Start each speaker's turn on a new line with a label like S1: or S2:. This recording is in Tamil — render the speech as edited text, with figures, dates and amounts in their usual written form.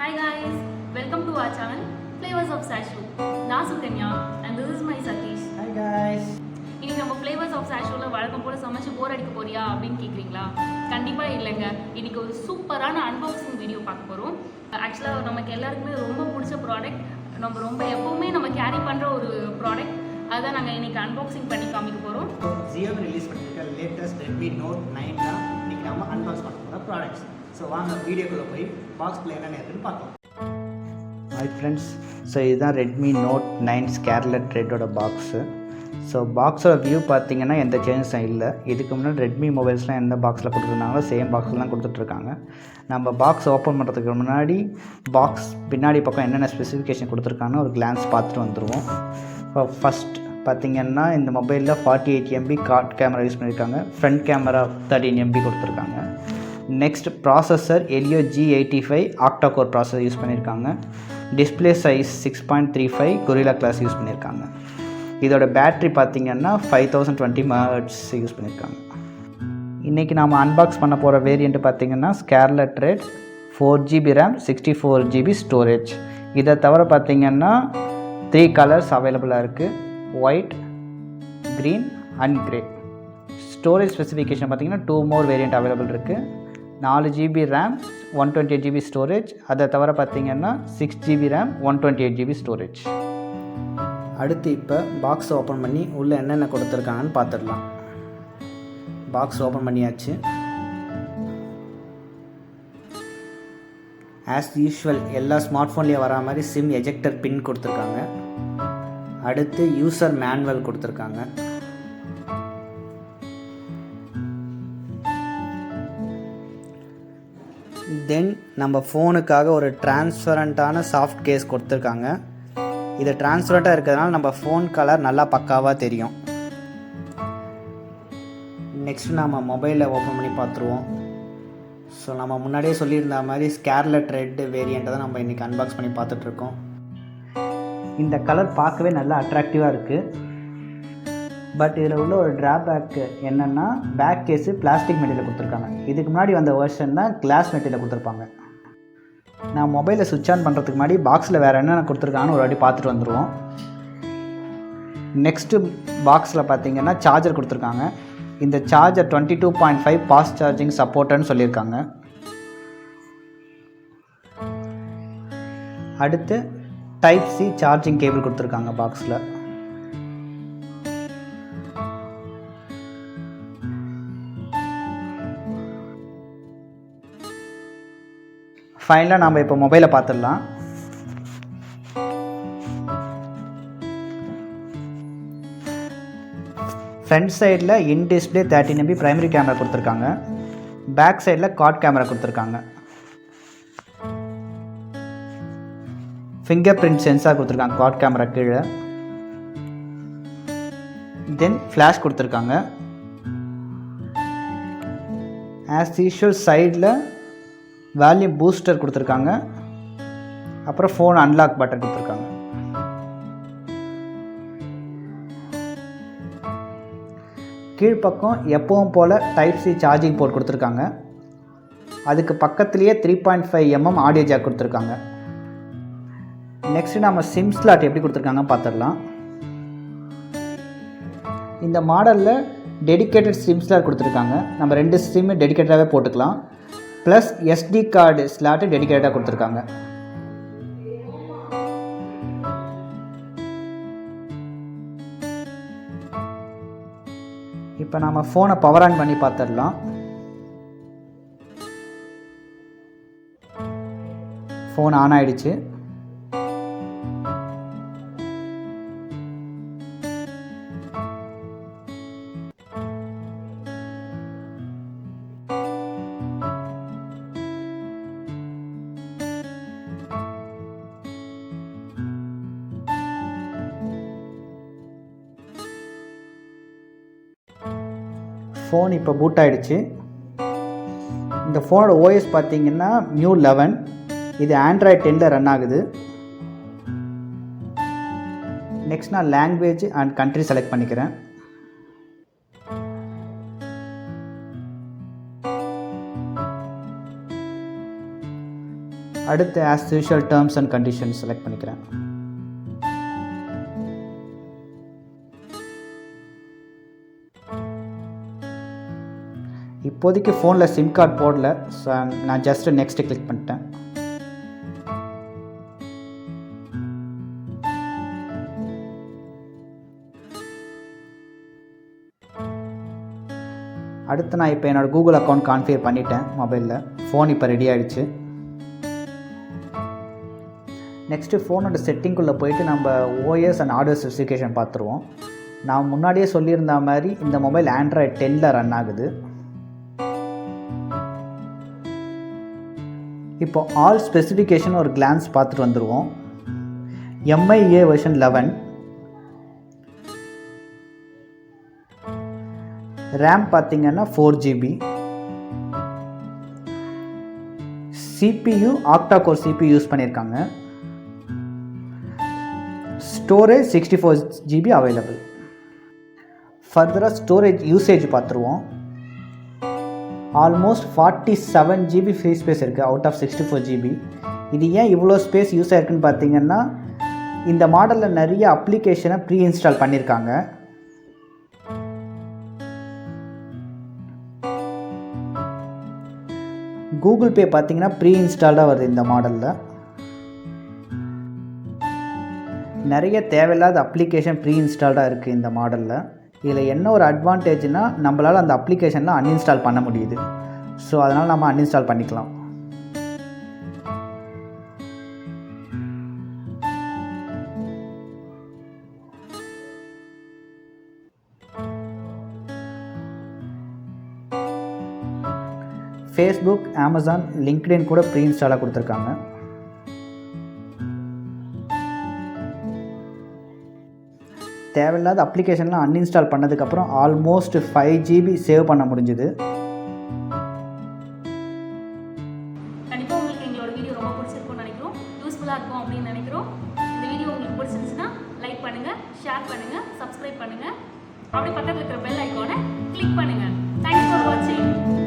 S1: Hi guys, welcome to our channel Flavors of Sashu. நான் Sukanya and this is my Satish.
S2: Hi guys.
S1: இன்னைக்கு நம்ம Flavors of Sashuல வழக்கம் போல சமைச்சு போர் அடிக்க போறியா அப்படின்னு கேக்குறீங்களா? கண்டிப்பா இல்லைங்க. இன்னைக்கு ஒரு சூப்பரான அன்பாக்சிங் வீடியோ பார்க்க போறோம். ஆக்சுவலா நமக்கு எல்லாருக்குமே ரொம்ப பிடிச்ச ப்ராடக்ட், நம்ம ரொம்ப எப்பவுமே நம்ம கேரி பண்ற ஒரு ப்ராடக்ட். அதான் நாங்கள் இன்னைக்கு அன்பாக்சிங் பண்ணி காமிக்க போறோம்.
S2: ஜியோவில் ரிலீஸ் பண்ணிருக்க லேட்டஸ்ட் Redmi Note 9 தான் இன்னைக்கு நம்ம அன்பாக்ஸ் பண்ண போகிற ப்ராடக்ட்ஸ். ஸோ வாங்க வீடியோக்குள்ளே போய் பாக்ஸில் என்னென்ன இருக்குன்னு பார்க்கலாம். ஹாய் ஃப்ரெண்ட்ஸ், ஸோ இதுதான் Redmi Note 9 ஸ்கார்லெட் ரெட்டோட பாக்ஸு. ஸோ பாக்ஸோட வியூ பார்த்தீங்கன்னா எந்த சேஞ்சஸும் இல்லை. இதுக்கு முன்னாடி ரெட்மி மொபைல்ஸ்லாம் எந்த பாக்ஸில் கொடுத்துருந்தாங்களோ சேம் பாக்ஸில் தான் கொடுத்துட்ருக்காங்க. நம்ம பாக்ஸ் ஓப்பன் பண்ணுறதுக்கு முன்னாடி பாக்ஸ் பின்னாடி பக்கம் என்னென்ன ஸ்பெசிஃபிகேஷன் கொடுத்துருக்காங்கன்னு ஒரு கிளான்ஸ் பார்த்துட்டு வந்துடுவோம். இப்போ ஃபஸ்ட் பார்த்திங்கன்னா இந்த மொபைலில் 48 MB கார்ட் கேமரா யூஸ் பண்ணியிருக்காங்க. ஃப்ரண்ட் கேமரா 13 MB கொடுத்துருக்காங்க. Next processor Helio G85 Octa Core processor use பண்ணியிருக்காங்க. Display size 6.35 Gorilla Glass use பண்ணியிருக்காங்க. இதோட பேட்ரி பார்த்திங்கன்னா 5020 mAh யூஸ் பண்ணியிருக்காங்க. இன்றைக்கி நாம் அன்பாக்ஸ் பண்ண போகிற வேரியண்ட்டு பார்த்திங்கன்னா scarlet red 4GB RAM 64GB storage. இதை தவிர பார்த்திங்கன்னா 3 கலர்ஸ் அவைலபிளாக இருக்குது: white, green and grey. Storage specification பார்த்திங்கன்னா 2 மோர் வேரியண்ட் அவைலபிள் இருக்குது. 4GB RAM 128GB storage. அதை தவிர பார்த்திங்கன்னா 6GB RAM 128GB ஸ்டோரேஜ். அடுத்து இப்போ பாக்ஸ் ஓப்பன் பண்ணி உள்ளே என்னென்ன கொடுத்துருக்காங்கன்னு பார்த்துடலாம். பாக்ஸ் ஓப்பன் பண்ணியாச்சு. ஆஸ் யூஷுவல் எல்லா ஸ்மார்ட் ஃபோன்லேயே வரா மாதிரி சிம் எஜெக்டர் பின் கொடுத்துருக்காங்க. அடுத்து யூசர் மேனுவல் கொடுத்துருக்காங்க. தென் நம்ம ஃபோனுக்காக ஒரு டிரான்ஸ்பரண்ட்டான சாஃப்ட் கேஸ் கொடுத்துருக்காங்க. இது டிரான்ஸ்பரண்ட்டாக இருக்கிறதுனால நம்ம ஃபோன் கலர் நல்லா பக்காவாக தெரியும். நெக்ஸ்ட்டு நம்ம மொபைலில் ஓப்பன் பண்ணி பார்த்துருவோம். ஸோ நம்ம முன்னாடியே சொல்லியிருந்த மாதிரி ஸ்கார்லெட் ரெட் வேரியண்ட்டை தான் நம்ம இன்றைக்கி அன்பாக்ஸ் பண்ணி பார்த்துட்ருக்கோம். இந்த கலர் பார்க்கவே நல்லா அட்ராக்டிவாக இருக்குது. பட் இதில் உள்ள ஒரு ட்ராபேக்கு என்னென்னா பேக் கேஸு பிளாஸ்டிக் மெட்டீரியல் கொடுத்துருக்காங்க. இதுக்கு முன்னாடி வந்த வெர்ஷன் தான் கிளாஸ் மெட்டீரியல் கொடுத்துருப்பாங்க. நான் மொபைலில் சுவிட்ச் ஆன் பண்ணுறதுக்கு முன்னாடி பாக்ஸில் வேறு என்னென்ன கொடுத்துருக்காங்கன்னு ஒரு வாட்டி பார்த்துட்டு வந்துடுவோம். நெக்ஸ்ட்டு பாக்ஸில் பார்த்திங்கன்னா சார்ஜர் கொடுத்துருக்காங்க. இந்த சார்ஜர் 22.5 ஃபாஸ்ட் சார்ஜிங் சப்போர்ட்டுன்னு சொல்லியிருக்காங்க. அடுத்து டைப் சி சார்ஜிங் கேபிள் கொடுத்துருக்காங்க பாக்ஸில். ஃபைனலாக நாம் இப்போ மொபைலை பார்த்துடலாம். ஃப்ரண்ட் சைடில் in display 13 MB primary camera கொடுத்துருக்காங்க. பேக் சைடில் குவாட் கேமரா கொடுத்துருக்காங்க. ஃபிங்கர் பிரிண்ட் சென்சார் கொடுத்துருக்காங்க குவாட் கேமரா கீழே. தென் ஃப்ளாஷ் கொடுத்துருக்காங்க. ஆஸ் யூஷுவல் சைடில் வால்யூம் பூஸ்டர் கொடுத்துருக்காங்க. அப்புறம் ஃபோன் அன்லாக் பட்டன் கொடுத்துருக்காங்க. கீழ்ப்பக்கம் எப்பவும் போல் டைப் சி சார்ஜிங் போர்ட் கொடுத்துருக்காங்க. அதுக்கு பக்கத்துலேயே 3.5 mm ஆடியோ ஜாக் கொடுத்துருக்காங்க. நெக்ஸ்ட்டு நம்ம சிம் ஸ்லாட் எப்படி கொடுத்துருக்காங்க பார்த்துடலாம். இந்த மாடலில் டெடிக்கேட்டட் சிம் ஸ்லாட் கொடுத்துருக்காங்க. நம்ம 2 சிம்மு டெடிக்கேட்டடாகவே போட்டுக்கலாம். ப்ளஸ் SD கார்டு ஸ்லாட்டு டெடிக்கேட்டடாக கொடுத்துருக்காங்க. இப்போ நம்ம ஃபோனை பவர் ஆன் பண்ணி பார்த்துடலாம். ஃபோன் ஆன் ஆகிடுச்சு. ஃபோன் இப்போ பூட் ஆகிடுச்சு. இந்த ஃபோனோட OS பார்த்திங்கன்னா நியூ 11. இது Android 10ல் ரன் ஆகுது. நெக்ஸ்ட் நான் லாங்குவேஜ் அண்ட் கண்ட்ரி செலக்ட் பண்ணிக்கிறேன். அடுத்து as usual terms and conditions select பண்ணிக்கிறேன். இப்போதைக்கு ஃபோனில் சிம் கார்டு போடல, ஸோ நான் ஜஸ்ட் நெக்ஸ்ட்டு கிளிக் பண்ணிட்டேன். அடுத்து நான் இப்போ என்னோடய கூகுள் அக்கௌண்ட் கான்ஃபிகர் பண்ணிட்டேன் மொபைலில். ஃபோன் இப்போ ரெடி ஆகிடுச்சு. நெக்ஸ்ட்டு ஃபோனோட செட்டிங்குள்ளே போயிட்டு நம்ம ஓஎஸ் அண்ட் ஹார்ட்வேர் ஸ்பெசிஃபிகேஷன் பார்த்துருவோம். நான் முன்னாடியே சொல்லியிருந்த மாதிரி இந்த மொபைல் Android 10ல் ரன் ஆகுது. இப்போ ஆல் ஸ்பெசிஃபிகேஷன் ஒரு கிளான்ஸ் பார்த்துட்டு வந்துடுவோம். MIA வெர்ஷன் 11, ரேம் பார்த்திங்கன்னா 4GB, CPU Octa Core CPU use பண்ணியிருக்காங்க, ஸ்டோரேஜ் 64GB அவைலபிள். ஃபர்தராக ஸ்டோரேஜ் யூசேஜ் பார்த்துருவோம். ஆல்மோஸ்ட் 47GB ஃப்ரீ ஸ்பேஸ் இருக்குது அவுட் ஆஃப் 64GB. இது ஏன் இவ்வளோ ஸ்பேஸ் யூஸ் ஆயிருக்குன்னு பார்த்தீங்கன்னா இந்த மாடலில் நிறைய அப்ளிகேஷனை ப்ரீ இன்ஸ்டால் பண்ணியிருக்காங்க. கூகுள் பே பார்த்தீங்கன்னா ப்ரீ இன்ஸ்டால்டாக வருது இந்த மாடலில். நிறைய தேவையில்லாத அப்ளிகேஷன் ப்ரீ இன்ஸ்டால்டாக இருக்குது இந்த மாடலில். இதில் என்ன ஒரு அட்வான்டேஜ்னால் நம்மளால் அந்த அப்ளிகேஷன்லாம் அன்இன்ஸ்டால் பண்ண முடியுது. ஸோ அதனால் நம்ம அன்இன்ஸ்டால் பண்ணிக்கலாம். ஃபேஸ்புக், அமேசான், லிங்க்டின் கூட ப்ரீ இன்ஸ்டாலாக கொடுத்துருக்காங்க. தேவையில்லாத அப்ளிகேஷன்லாம் அன்இன்ஸ்டால் பண்ணதுக்கப்புறம் ஆல்மோஸ்ட் 5GB சேவ் பண்ண முடிஞ்சுது.
S1: கண்டிப்பாக உங்களுக்கு எங்களோட வீடியோ ரொம்ப பிடிச்சிருக்கும்னு நினைக்கிறோம், யூஸ்ஃபுல்லாக இருக்கும் அப்படின்னு நினைக்கிறோம். இந்த வீடியோ உங்களுக்கு பிடிச்சிருந்துச்சுன்னா லைக் பண்ணுங்கள், ஷேர் பண்ணுங்கள், சப்ஸ்கிரைப் பண்ணுங்கள். அப்படி பக்கத்தில் இருக்கிற பெல் ஐக்கானை கிளிக் பண்ணுங்கள். தேங்க்ஸ் ஃபார் வாட்சிங்.